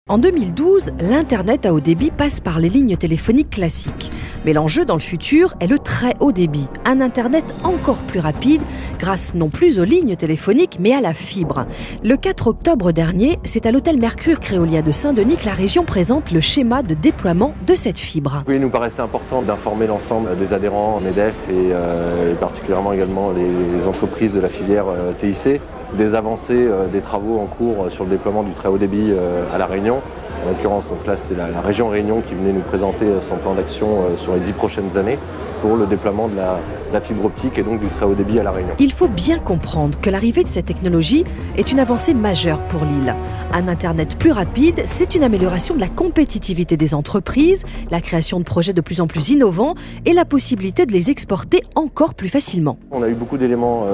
En 2012, l'Internet à haut débit passe par les lignes téléphoniques classiques. Mais l'enjeu dans le futur est le très haut débit, un Internet encore plus rapide grâce non plus aux lignes téléphoniques mais à la fibre. Le 4 octobre dernier, c'est à l'hôtel Mercure Créolia de Saint-Denis que la région présente le schéma de déploiement de cette fibre. Oui, il nous paraissait important d'informer l'ensemble des adhérents MEDEF et particulièrement également les entreprises de la filière TIC des avancées des travaux en cours sur le déploiement du très haut débit à La Réunion. En l'occurrence, donc là, c'était la région Réunion qui venait nous présenter son plan d'action sur les 10 prochaines années pour le déploiement de la fibre optique et donc du très haut débit à La Réunion. Il faut bien comprendre que l'arrivée de cette technologie est une avancée majeure pour l'île. Un Internet plus rapide, c'est une amélioration de la compétitivité des entreprises, la création de projets de plus en plus innovants et la possibilité de les exporter encore plus facilement. On a eu beaucoup d'éléments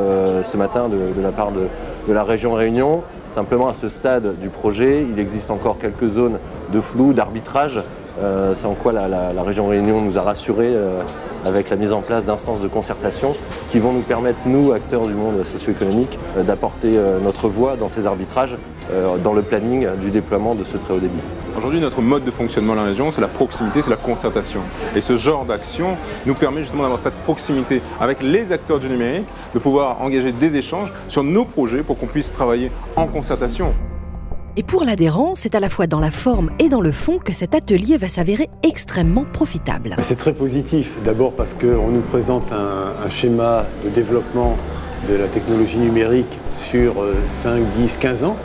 ce matin de la part de la région Réunion. Simplement, à ce stade du projet, il existe encore quelques zones de flou, d'arbitrage. C'est en quoi la région Réunion nous a rassurés avec la mise en place d'instances de concertation qui vont nous permettre, nous, acteurs du monde socio-économique, d'apporter notre voix dans ces arbitrages, dans le planning du déploiement de ce très haut débit. Aujourd'hui, notre mode de fonctionnement dans la région, c'est la proximité, c'est la concertation. Et ce genre d'action nous permet justement d'avoir cette proximité avec les acteurs du numérique, de pouvoir engager des échanges sur nos projets pour qu'on puisse travailler en concertation. Et pour l'adhérent, c'est à la fois dans la forme et dans le fond que cet atelier va s'avérer extrêmement profitable. C'est très positif, d'abord parce qu'on nous présente un schéma de développement de la technologie numérique sur 5, 10, 15 ans.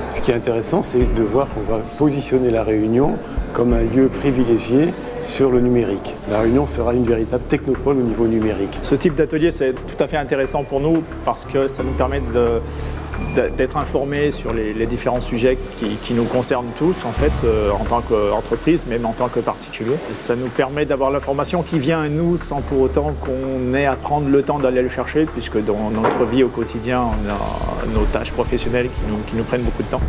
Ce qui est intéressant, c'est de voir qu'on va positionner La Réunion comme un lieu privilégié sur le numérique. La Réunion sera une véritable technopole au niveau numérique. Ce type d'atelier, c'est tout à fait intéressant pour nous parce que ça nous permet d'être informés sur les différents sujets qui nous concernent tous, en fait, en tant qu'entreprise, même en tant que particulier. Ça nous permet d'avoir l'information qui vient à nous sans pour autant qu'on ait à prendre le temps d'aller le chercher, puisque dans notre vie au quotidien, on a nos tâches professionnelles qui nous prennent beaucoup de temps.